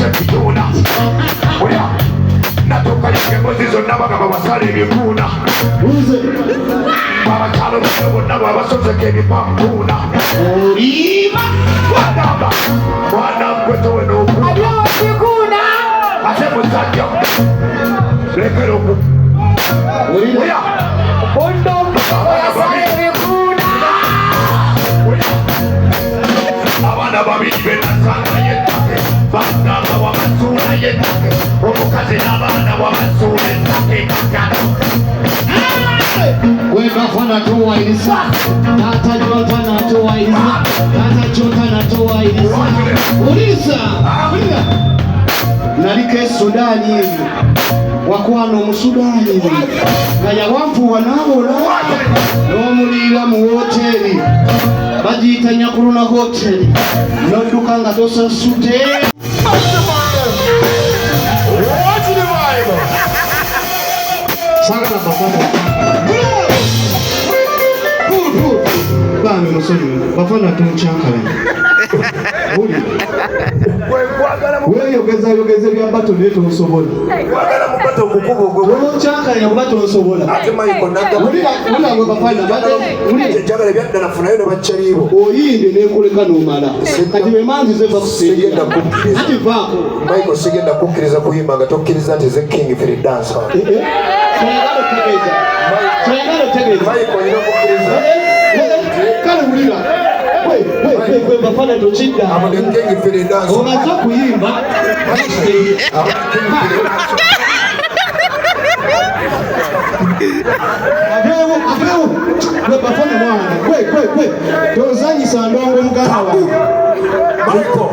kituna. Oya, natoka yake mozi zonna bagaba basale ebikuna. Babakalo bonna babasozeko ebipampuuna. Oliva wadamba mwana mkwetowe n'okuna. Ate musajja lekera oku. Oya, bondo basale ebikuna. Abana babiri benasanga yettake bagamba wabasuula yettake omukazi n'abaana wabasuula ettake kakano. We Bafana toa ilisa Tata Jota na toa ilisa Tata Jota na toa ilisa Ulisa Nalike Sudani Wakwano mu Sudani Kaya wamfu wanawola Nomulira mu hoteli Bajita Nyakuruna hoteli Noduka nga dosa sute Saka Bafana Bami musoni Bafana tunchankala Uli Wewe yogeza bya bato neto nsobola Wagala mu bato okukuba ogwo tunchankala ya bato nsobola ate mayiko naga Uli we Bafana bato uli jagala bya dana funayo ne bachalibo oyinde nekuleka nomala kati bemanzi ze bakusegenda kukkiriza ati vaako mayiko sigenda kukkiriza kuyimba nga tokkiriza nti ze king for the dance Sayagalo tegeza mayiko olina kukkiriza kale ulira we Bafana tochidda I'm the king for the dance omaza kuyimba Abewo we Bafana mwana we tozanyisa ndongo muganda wawe mayiko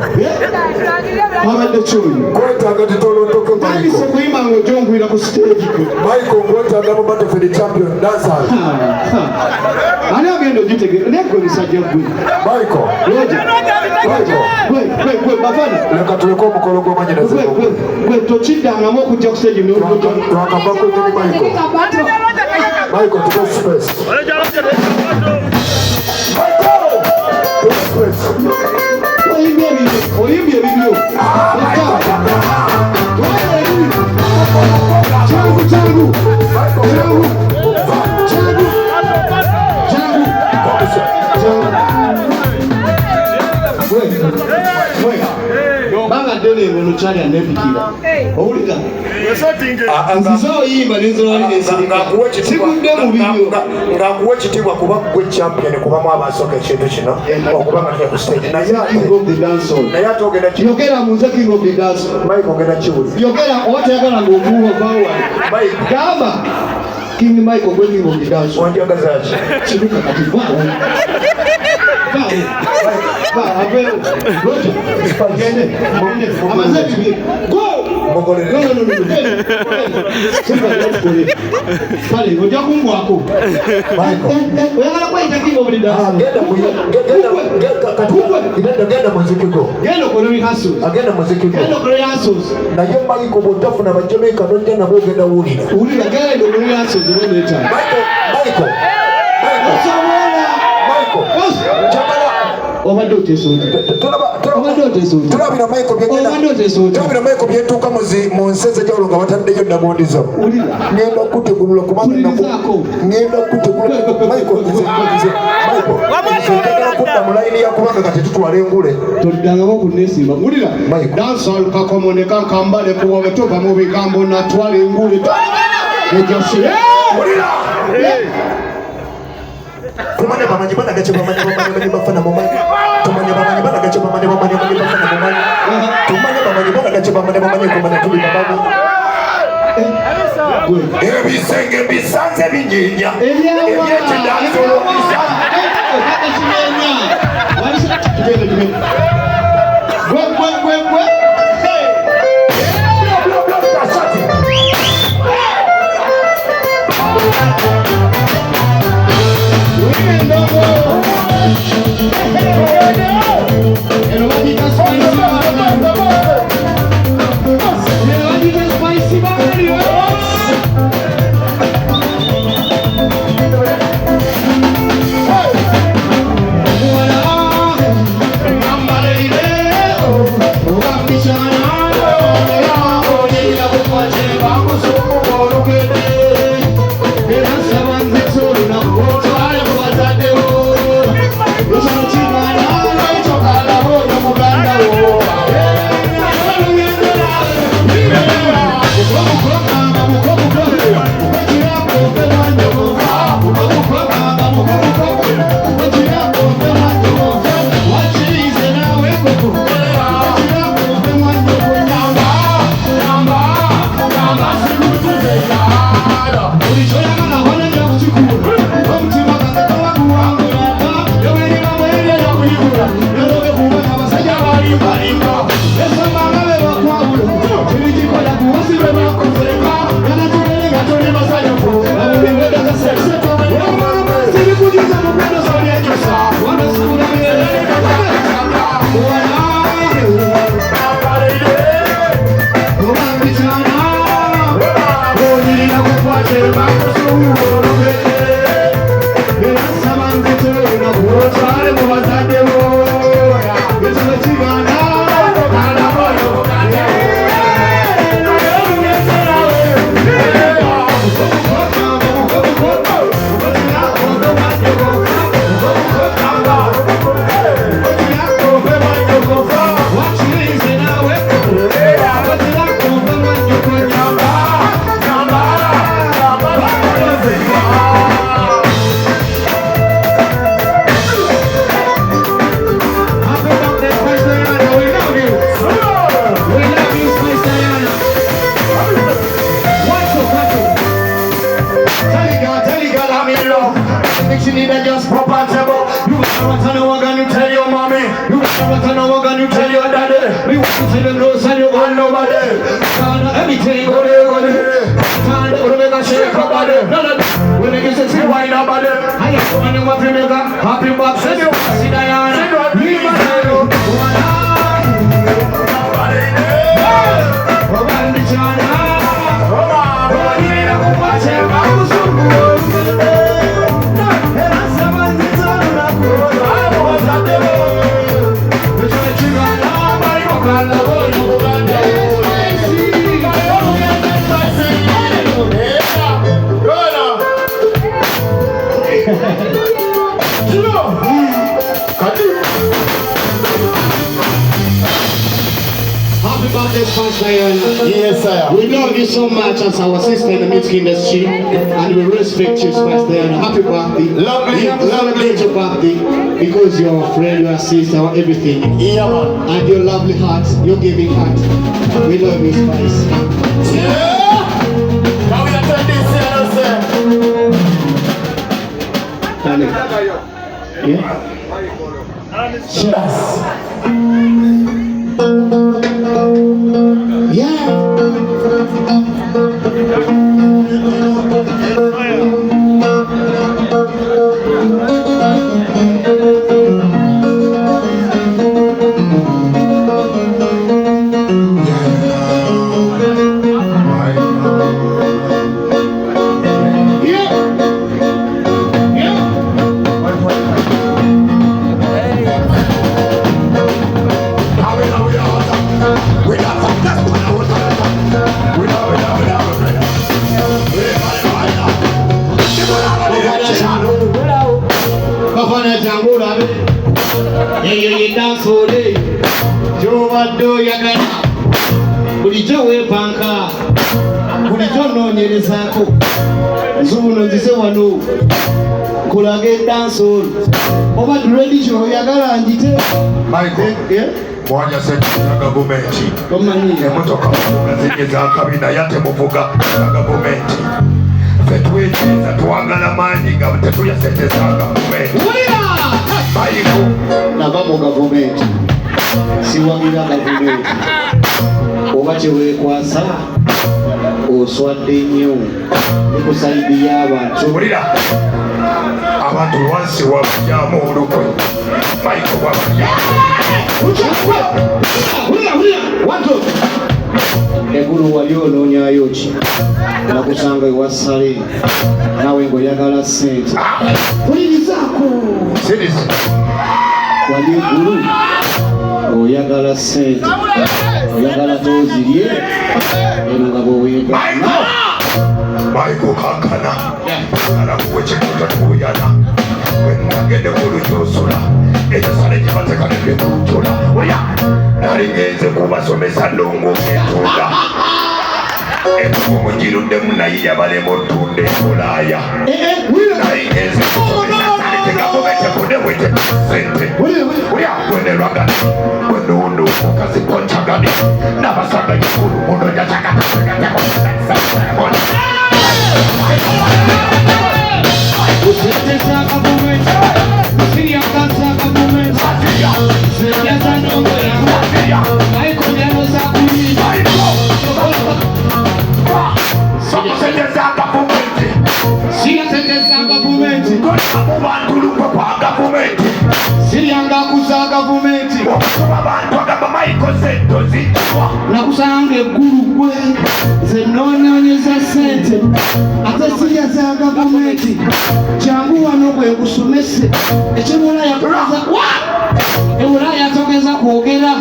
abadde kyuyu kwetaaga titolotoke tandise kuyimba ng'ojongwira ku stage mayiko ngwetaaga mu battle for the champion dancers ani agenda ogitegera negwe musajja gwe mayiko gwe Bafana leka tuleke omukolo gw'omanyirazi gwe tokiddangamu okujja ku stage twakavako nyini mayiko tuge space oyimbye ebibyo changu banga dene ngono chali anebikira owulira nziza oyimba nenzowalinesikunde mu bibyo ng'akuwa ekitiibwa kuba gwe champion kubamu abasooka ekintu kino okuba nga tuli ku stage naye ate ogenda yogera munze king of the dance Mike ogenda kiwuli yogera otayagala ng'omuwa bawa gamba King Michael gwe king of the dance wanjagaza ki kiruka kati vaawo kale ojja kungwako oyagala kweyita king of the dance genda muzikiko genda okole rehearsals agenda muzikiko genda okole rehearsals naye Michael bw'otafuna bajamaika n'ojja nabo ogenda wuulira genda okole rehearsals olw'eneetaaga Michael obadde oteesoote tulabira Michael byetuuka mu nsi ez'enjawulo nga bataddeyo nagondizo ngenda kutegulula kubanga ngenda kutegulula Michael kudda mu layini yakubanga kati tutwala engule toddangako kunneesimba mulira dansalukakomoneka nkambale kuwobe tova mu bigambo natwala engule ejose kumanya bamanyi banagace bamanyi Bafana mumanyi tumanya bamanyi banagace bamanyi Bafana mumanyi tumanya bamanyi banagace bamanyi kumanya tuli bamanyi ebisenge bisanze binyinya ebyekidanzolo What but I know what can you tell your daddy? We want to see them close and you want nobody. Everything go there. Time to make a shake up body. When they get to wine up body. I am going to want to make a happy box. Spice Diana. We must have Spice Diana. Yes, sir. We love you so much as our sister in the music industry, and we respect you, Spice Diana. Happy birthday. Lovely. Celebrate your birthday because you're our friend, you're our sister, you're everything. Yeah, man. And your lovely heart, your giving heart. We love you, Spice. Yeah. Now we are doing this here, sir. Yeah. Yes. Bafana jambula be. Ye dance all day. Jova do yagala. Bulijjo wepanka. Bulijjo noonyerezako. Nzuuno zise wano. Kulage dance all. Oba ready jo yagala njite. Michael. Yeah. Mwanya sekita gavumenti. Komanyi. Emotoka zinye za kabina yate muvuga gavumenti. Fetweteza twagala manyi nga tetuyaseteza gavumenti. Michael. Nava mu gavumenti. Siwagira gavumenti. Oba kyeweekwasa oswadde nnyo nikusaidi y'abantu. Owulira abantu wansi wabajjamu olukwe. Michael wabajjamu. Egulu wali onoonyayo ki? Nakusanga ewassale nawe ng'oyagala ssente. Pulirizaako. Seriously. Wali egulu ng'oyagala ssente. Oyagala tozirye eno nga bw'oweega. Michael kankana. Alakuwe kikuta tukuyana. Wenagende kulujosula. Ekisale kibatekane kekutula. Oya. Nali ngenze kubasomesa ndongo ketunda. Etumu mugiruddemu naye yabalema otunda embulaaya. Nali ngenze kusomesa sale tegavumenti wete sente. Oya wenerwagana. Wenundu mukazi konchagani. Nabasanga gikulu muno jachakata. Nakusanga eggulu gwe nze noonoonyeza ssente ate sirya za gavumenti jangu wano bwe nkusomese Ewulaya atogeza kwogera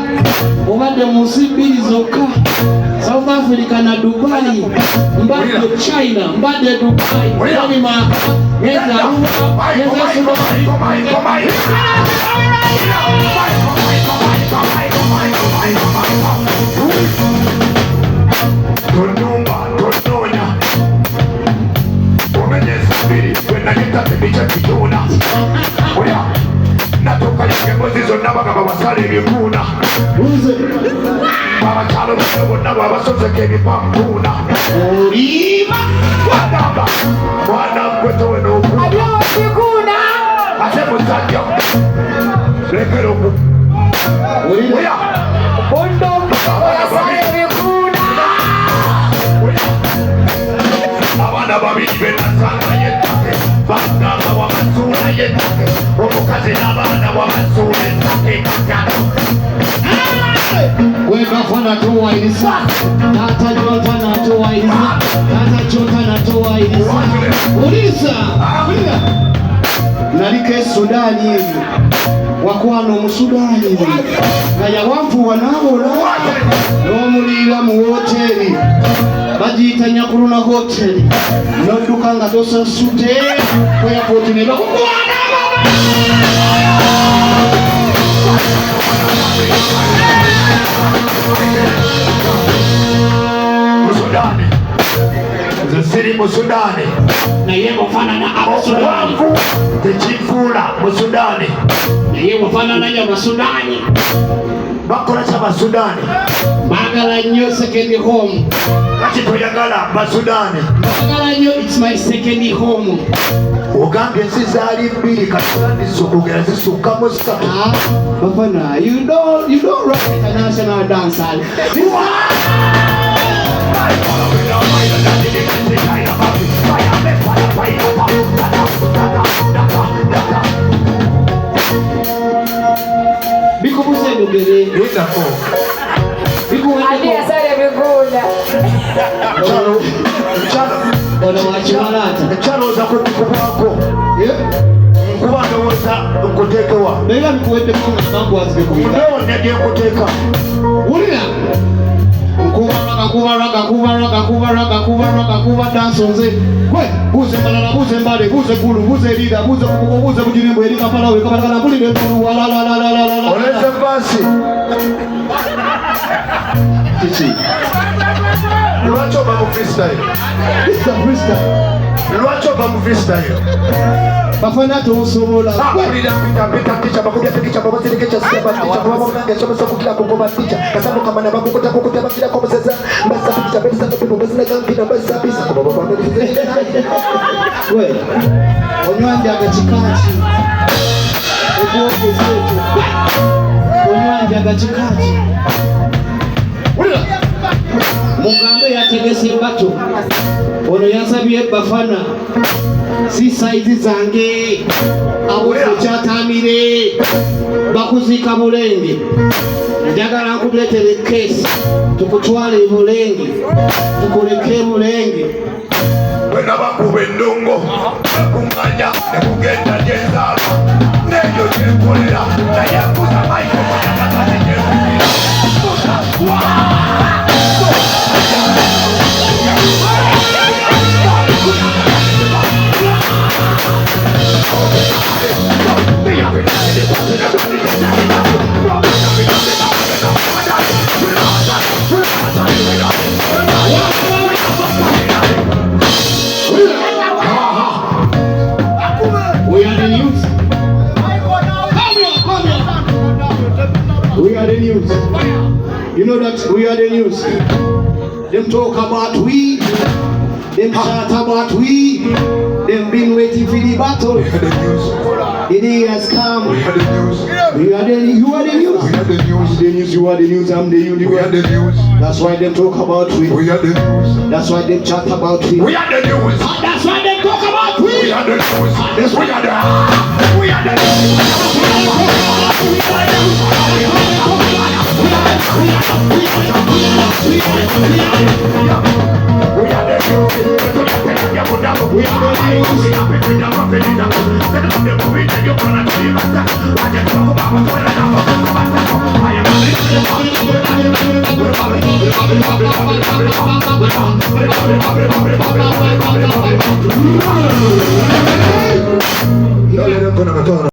obadde mu nsi bbiri zokka South Africa na Dubai mbadde China mbadde Dubai Yalima ngeza Tononya Omenyeza mbiri Wenagita tebicha kijuna Oya Natoka yangembozi zonna bagamba wasala ebikuuna abakyalo bonna babasozeko ebipampuuna oliima wagamba mwana gwetowe n'okuuna ate musajja lekera Abana babiri benasanga yetake bagamba wamasula yetake omukazi n'abaana wamasula ettake kakano we Bafana toa ilisa tata jota na toa ilisa tata jota na toa ilisa ulisa nalike Sudani hivi wakwano mu Sudani hivi kaya wamfu wanabola n'omulira mu hoteli bajita Nyakuruna hoteli n'odduka nga tosasudde ku airport ne bakukwana Musudani zesiri Musudani naye mufaanana Abasudani tekifuula Musudani naye mufaanana Abasudani bakola kya Basudani baagala nnyo second home kati toyagala Basudani baagala nnyo it's my second home ogambye ensi zaali bbiri katisukugera zisukkamu zisatu Bafana you don't rock international dance hall bikubuse ndugere ndako ono wakimalata ekyalowooza kwekukubaako nkuba ndowooza nkuteekewa naye bikuweddeko nga bangwazike ku munewonya gye nkuteeka wulira kuba dansonze kwe buze malala buze mbale buze gulu buze lida buze kukuko buze kujirimbo eri kapala we kapala kana bulire gulu wala oleze basi kichi lwaki oba mu freestyle lwaki oba mu freestyle Bafana tosobola kulira mpita ticha bakubya ticha babazirike cha sema ticha baba mwange chama sokukila kugoma ticha kasabo kamana bakukuta kukuta bakira kwa mseza mbasa ticha mbesa kupipo mbesa gampina mbasa bisa kwa baba mwange we onywanja agachikachi ebwoke zetu onywanja agachikachi wula mugambe yategese bato ono yasabye Bafana si saizi zange awuze kyatamire bakuzika Bulenge njagala nkuleetere kesi tukutwale Bulenge tukuleke Bulenge bwena bakuba endongo bakunganya nekugenda gyenzaala neyo gyenkolera naye akuza maiko mwanakakati gyekubira You know that we are the news. Them talk about we, them chat about we, them been waiting for the battle. We are the news. The day has come. We are the news. You are the news. We are the news. The news. You are the news. I'm the universe. We are the news. That's why them talk about we. We are the news. That's why them chat about we. We are the news. That's why them talk about we. We are the news. Yes, we are the. We are the news.